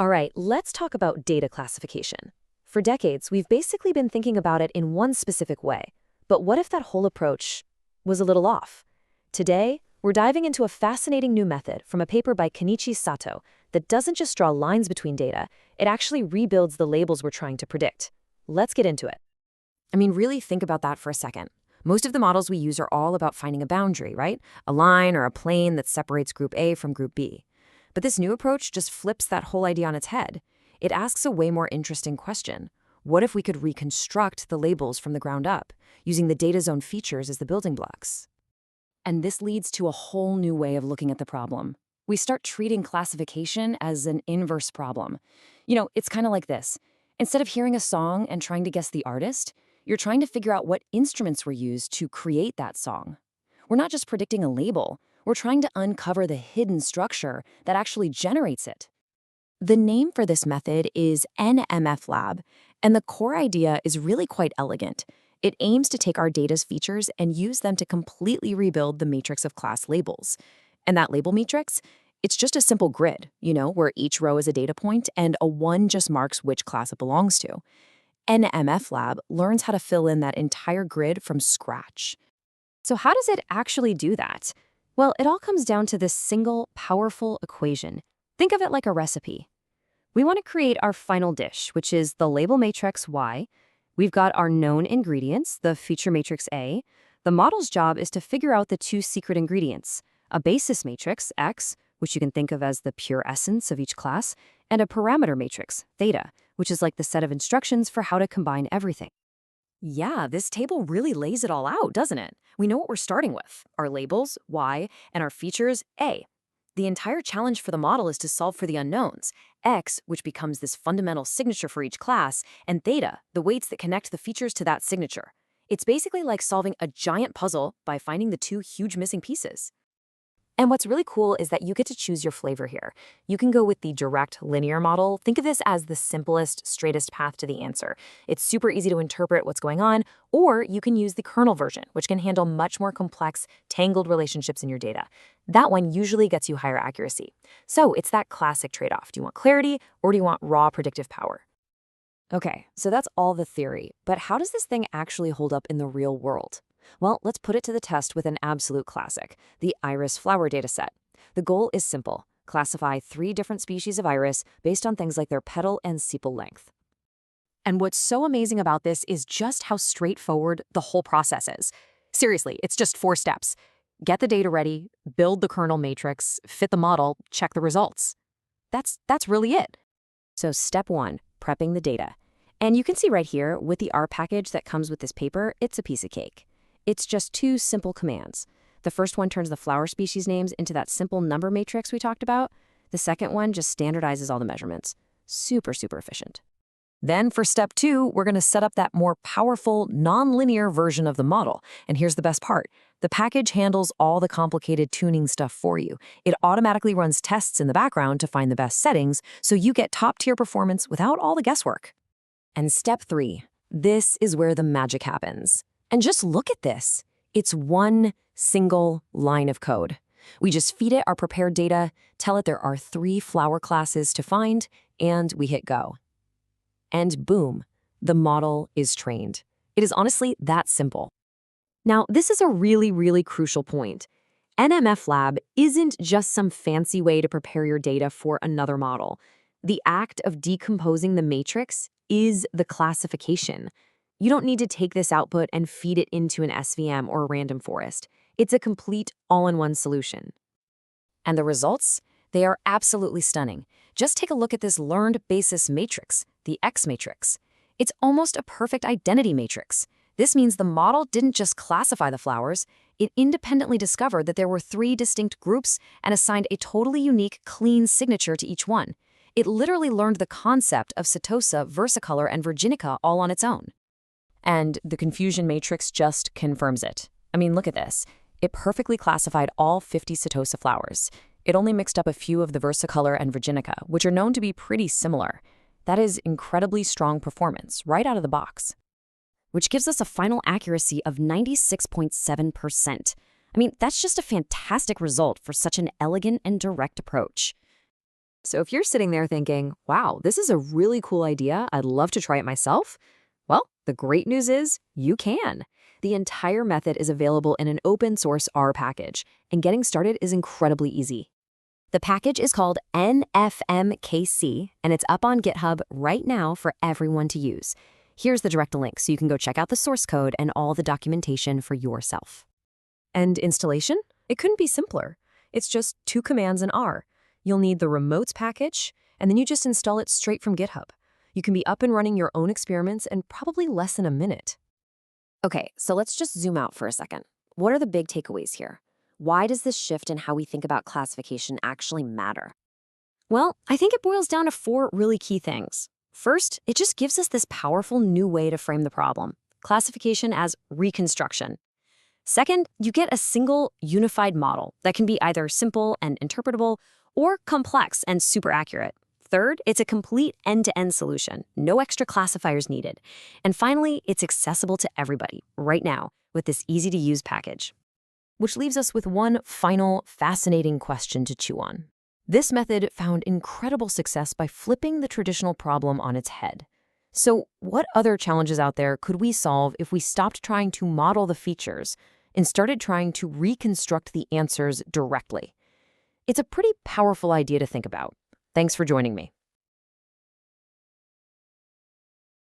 All right, let's talk about data classification. For decades, we've basically been thinking about it in one specific way. But what if that whole approach was a little off? Today, we're diving into a fascinating new method from a paper by Kenichi Satoh that doesn't just draw lines between data, it actually rebuilds the labels we're trying to predict. Let's get into it. I mean, really think about that for a second. Most of the models we use are all about finding a boundary, right? A line or a plane that separates group A from group B. But this new approach just flips that whole idea on its head. It asks a way more interesting question. What if we could reconstruct the labels from the ground up, using the data's own features as the building blocks? And this leads to a whole new way of looking at the problem. We start treating classification as an inverse problem. It's kind of like this. Instead of hearing a song and trying to guess the artist, you're trying to figure out what instruments were used to create that song. We're not just predicting a label, we're trying to uncover the hidden structure that actually generates it. The name for this method is NMF Lab, and the core idea is really quite elegant. It aims to take our data's features and use them to completely rebuild the matrix of class labels. And that label matrix, it's just a simple grid, where each row is a data point and a 1 just marks which class it belongs to. NMF Lab learns how to fill in that entire grid from scratch. So how does it actually do that? Well, it all comes down to this single, powerful equation. Think of it like a recipe. We want to create our final dish, which is the label matrix Y. We've got our known ingredients, the feature matrix A. The model's job is to figure out the 2 secret ingredients, a basis matrix, X, which you can think of as the pure essence of each class, and a parameter matrix, theta, which is like the set of instructions for how to combine everything. Yeah, this table really lays it all out, doesn't it? We know what we're starting with, our labels, Y, and our features, A. The entire challenge for the model is to solve for the unknowns, X, which becomes this fundamental signature for each class, and theta, the weights that connect the features to that signature. It's basically like solving a giant puzzle by finding the 2 huge missing pieces. And what's really cool is that you get to choose your flavor here. You can go with the direct linear model. Think of this as the simplest, straightest path to the answer. It's super easy to interpret what's going on, or you can use the kernel version, which can handle much more complex, tangled relationships in your data. That one usually gets you higher accuracy. So it's that classic trade-off. Do you want clarity, or do you want raw predictive power? Okay, so that's all the theory, but how does this thing actually hold up in the real world? Well, let's put it to the test with an absolute classic, the iris flower dataset. The goal is simple. Classify 3 different species of iris based on things like their petal and sepal length. And what's so amazing about this is just how straightforward the whole process is. Seriously, it's just 4 steps. Get the data ready, build the kernel matrix, fit the model, check the results. That's really it. So step 1, prepping the data. And you can see right here, with the R package that comes with this paper, it's a piece of cake. It's just 2 simple commands. The first one turns the flower species names into that simple number matrix we talked about. The second one just standardizes all the measurements. Super, super efficient. Then for step 2, we're going to set up that more powerful, nonlinear version of the model. And here's the best part. The package handles all the complicated tuning stuff for you. It automatically runs tests in the background to find the best settings, so you get top-tier performance without all the guesswork. And step 3, this is where the magic happens. And just look at this. It's one single line of code. We just feed it our prepared data, tell it there are 3 flower classes to find, and we hit go. And boom, the model is trained. It is honestly that simple. Now, this is a really, really crucial point. NMF Lab isn't just some fancy way to prepare your data for another model. The act of decomposing the matrix is the classification. You don't need to take this output and feed it into an SVM or a random forest. It's a complete all-in-one solution. And the results? They are absolutely stunning. Just take a look at this learned basis matrix, the X matrix. It's almost a perfect identity matrix. This means the model didn't just classify the flowers, it independently discovered that there were 3 distinct groups and assigned a totally unique, clean signature to each one. It literally learned the concept of Satoh, versicolor, and virginica all on its own. And the confusion matrix just confirms it. I mean, look at this. It perfectly classified all 50 Satoh flowers. It only mixed up a few of the versicolor and virginica, which are known to be pretty similar. That is incredibly strong performance right out of the box, which gives us a final accuracy of 96.7%. I mean, that's just a fantastic result for such an elegant and direct approach. So if you're sitting there thinking, wow, this is a really cool idea, I'd love to try it myself, well, the great news is you can. The entire method is available in an open source R package, and getting started is incredibly easy. The package is called NFMKC, and it's up on GitHub right now for everyone to use. Here's the direct link so you can go check out the source code and all the documentation for yourself. And installation? It couldn't be simpler. It's just 2 commands in R. You'll need the remotes package, and then you just install it straight from GitHub. You can be up and running your own experiments in probably less than a minute. Okay, so let's just zoom out for a second. What are the big takeaways here? Why does this shift in how we think about classification actually matter? Well, I think it boils down to 4 really key things. First, it just gives us this powerful new way to frame the problem, classification as reconstruction. Second, you get a single, unified model that can be either simple and interpretable or complex and super accurate. Third, it's a complete end-to-end solution, no extra classifiers needed. And finally, it's accessible to everybody right now with this easy-to-use package. Which leaves us with one final, fascinating question to chew on. This method found incredible success by flipping the traditional problem on its head. So what other challenges out there could we solve if we stopped trying to model the features and started trying to reconstruct the answers directly? It's a pretty powerful idea to think about. Thanks for joining me.